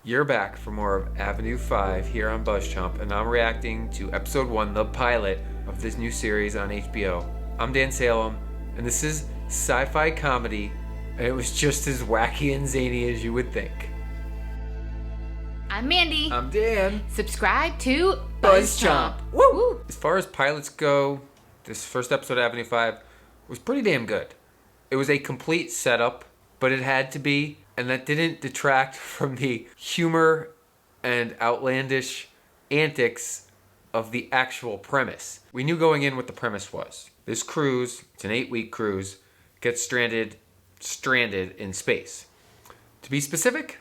You're back for more of Avenue 5 here on BuzzChomp, and I'm reacting to episode 1, the pilot of this new series on HBO. I'm Dan Salem, and this is sci-fi comedy, and it was just as wacky and zany as you would think. I'm Mandi. I'm Dan. Subscribe to BuzzChomp. Woo! As far as pilots go, this first episode of Avenue 5 was pretty damn good. It was a complete setup, but it had to be, and that didn't detract from the humor and outlandish antics of the actual premise. We knew going in what the premise was. This cruise, it's an 8-week cruise, gets stranded in space. To be specific,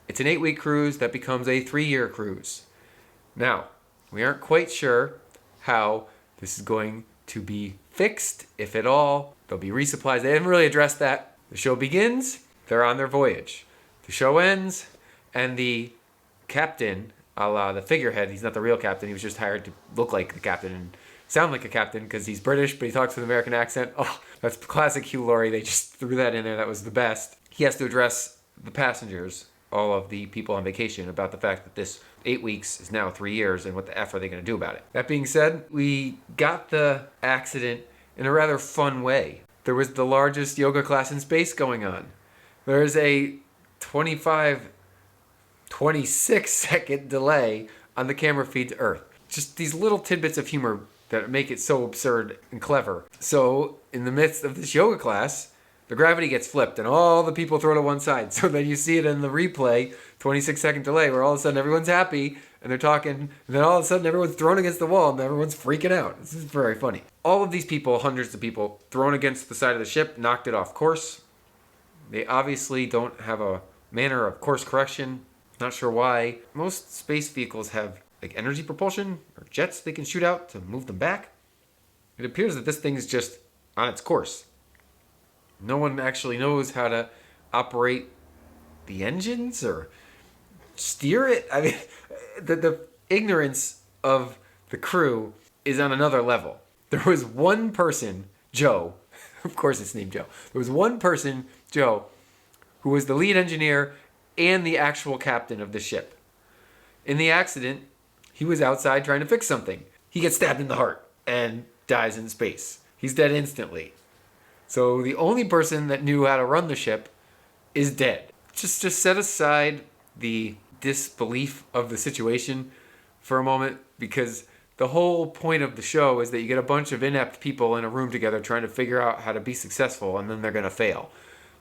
it's an 8-week cruise that becomes a 3-year cruise. Now, we aren't quite sure how this is going to be fixed, if at all. There'll be resupplies. They didn't really address that. The show begins, they're on their voyage. The show ends, and the captain, a la the figurehead, he's not the real captain, he was just hired to look like the captain and sound like a captain because he's British, but he talks with an American accent. Oh, that's classic Hugh Laurie. They just threw that in there. That was the best. He has to address the passengers, all of the people on vacation, about the fact that this 8 weeks is now 3 years and what the F are they going to do about it. That being said, we got the accident in a rather fun way. There was the largest yoga class in space going on. There's a 26 second delay on the camera feed to Earth. Just these little tidbits of humor that make it so absurd and clever. So, in the midst of this yoga class, the gravity gets flipped and all the people throw to one side. So then you see it in the replay, 26 second delay, where all of a sudden everyone's happy and they're talking, and then all of a sudden everyone's thrown against the wall and everyone's freaking out. This is very funny. All of these people, hundreds of people, thrown against the side of the ship, knocked it off course. They obviously don't have a manner of course correction. Not sure why. Most space vehicles have like energy propulsion or jets they can shoot out to move them back. It appears that this thing is just on its course. No one actually knows how to operate the engines or steer it. I mean, the ignorance of the crew is on another level. There was one person, Joe, of course it's named Joe. There was one person, Joe, who was the lead engineer and the actual captain of the ship. In the accident, he was outside trying to fix something. He gets stabbed in the heart and dies in space. He's dead instantly. So the only person that knew how to run the ship is dead. Just set aside the disbelief of the situation for a moment, because the whole point of the show is that you get a bunch of inept people in a room together trying to figure out how to be successful, and then they're going to fail.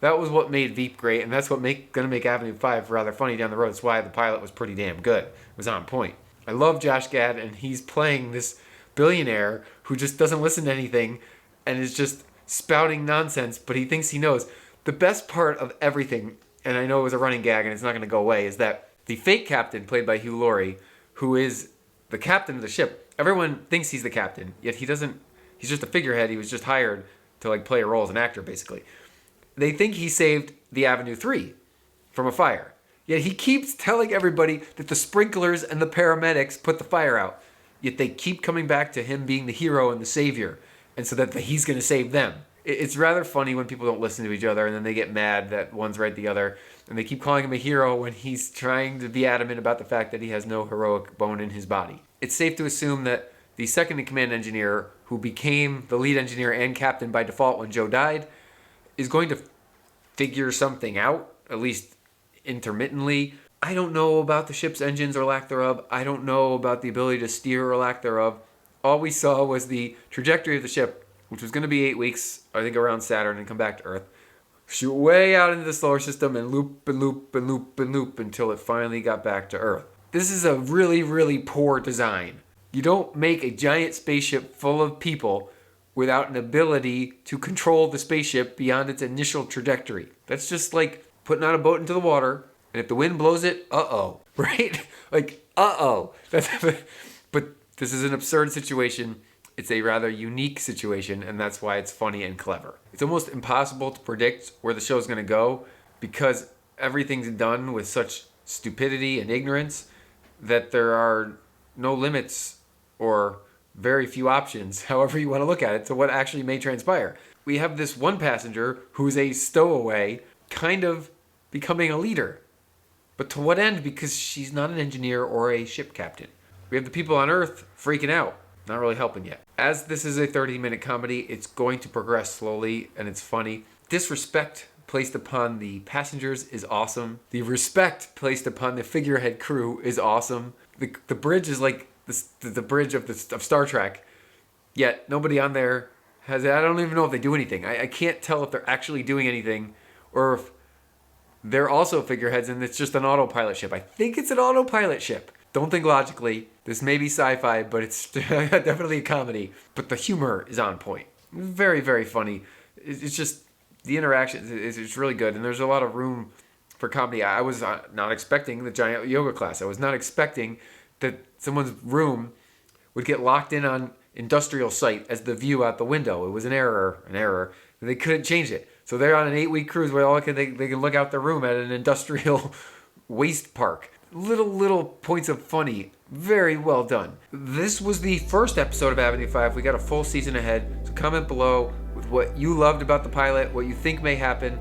That was what made Veep great, and that's what going to make Avenue 5 rather funny down the road. That's why the pilot was pretty damn good. It was on point. I love Josh Gad, and he's playing this billionaire who just doesn't listen to anything and is just spouting nonsense, but he thinks he knows. The best part of everything, and I know it was a running gag and it's not going to go away, is that the fake captain, played by Hugh Laurie, who is the captain of the ship, everyone thinks he's the captain, yet he doesn't. He's just a figurehead. He was just hired to like play a role as an actor, basically. They think he saved the Avenue 3 from a fire. Yet he keeps telling everybody that the sprinklers and the paramedics put the fire out. Yet they keep coming back to him being the hero and the savior, and so that he's going to save them. It's rather funny when people don't listen to each other, and then they get mad that one's right the other, and they keep calling him a hero when he's trying to be adamant about the fact that he has no heroic bone in his body. It's safe to assume that the second-in-command engineer, who became the lead engineer and captain by default when Joe died, is going to figure something out, at least intermittently. I don't know about the ship's engines or lack thereof. I don't know about the ability to steer or lack thereof. All we saw was the trajectory of the ship, which was going to be 8 weeks, I think around Saturn, and come back to Earth, shoot way out into the solar system and loop and loop and loop and loop until it finally got back to Earth. This is a really, really poor design. You don't make a giant spaceship full of people without an ability to control the spaceship beyond its initial trajectory. That's just like putting out a boat into the water, and if the wind blows it, uh-oh, right? Like, uh-oh. But this is an absurd situation. It's a rather unique situation, and that's why it's funny and clever. It's almost impossible to predict where the show's going to go because everything's done with such stupidity and ignorance that there are no limits or very few options, however you want to look at it, to what actually may transpire. We have this one passenger who's a stowaway kind of becoming a leader. But to what end? Because she's not an engineer or a ship captain. We have the people on Earth freaking out. Not really helping yet. As this is a 30-minute comedy, it's going to progress slowly and it's funny. Disrespect placed upon the passengers is awesome. The respect placed upon the figurehead crew is awesome. The bridge is like the bridge of Star Trek. Yet nobody on there has it. I don't even know if they do anything. I can't tell if they're actually doing anything or if they're also figureheads and it's just an autopilot ship. I think it's an autopilot ship. Don't think logically. This may be sci-fi, but it's definitely a comedy. But the humor is on point. Very, very funny. It's just the interaction is really good. And there's a lot of room for comedy. I was not expecting the giant yoga class. I was not expecting that someone's room would get locked in on industrial site as the view out the window. It was an error. They couldn't change it. So they're on an 8-week cruise where they can look out their room at an industrial waste park. Little points of funny. Very well done. This was the first episode of Avenue 5. We got a full season ahead. So comment below with what you loved about the pilot, what you think may happen,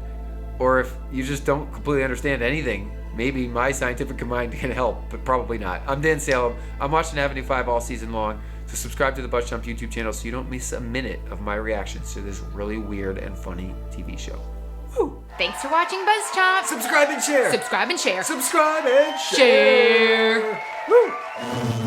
or if you just don't completely understand anything. Maybe my scientific mind can help, but probably not. I'm Dan Salem. I'm watching Avenue 5 all season long. So subscribe to the BuzzChomp YouTube channel so you don't miss a minute of my reactions to this really weird and funny TV show. Woo! Thanks for watching BuzzChomp. Subscribe and share. Subscribe and share. Subscribe and share. Share. Woo!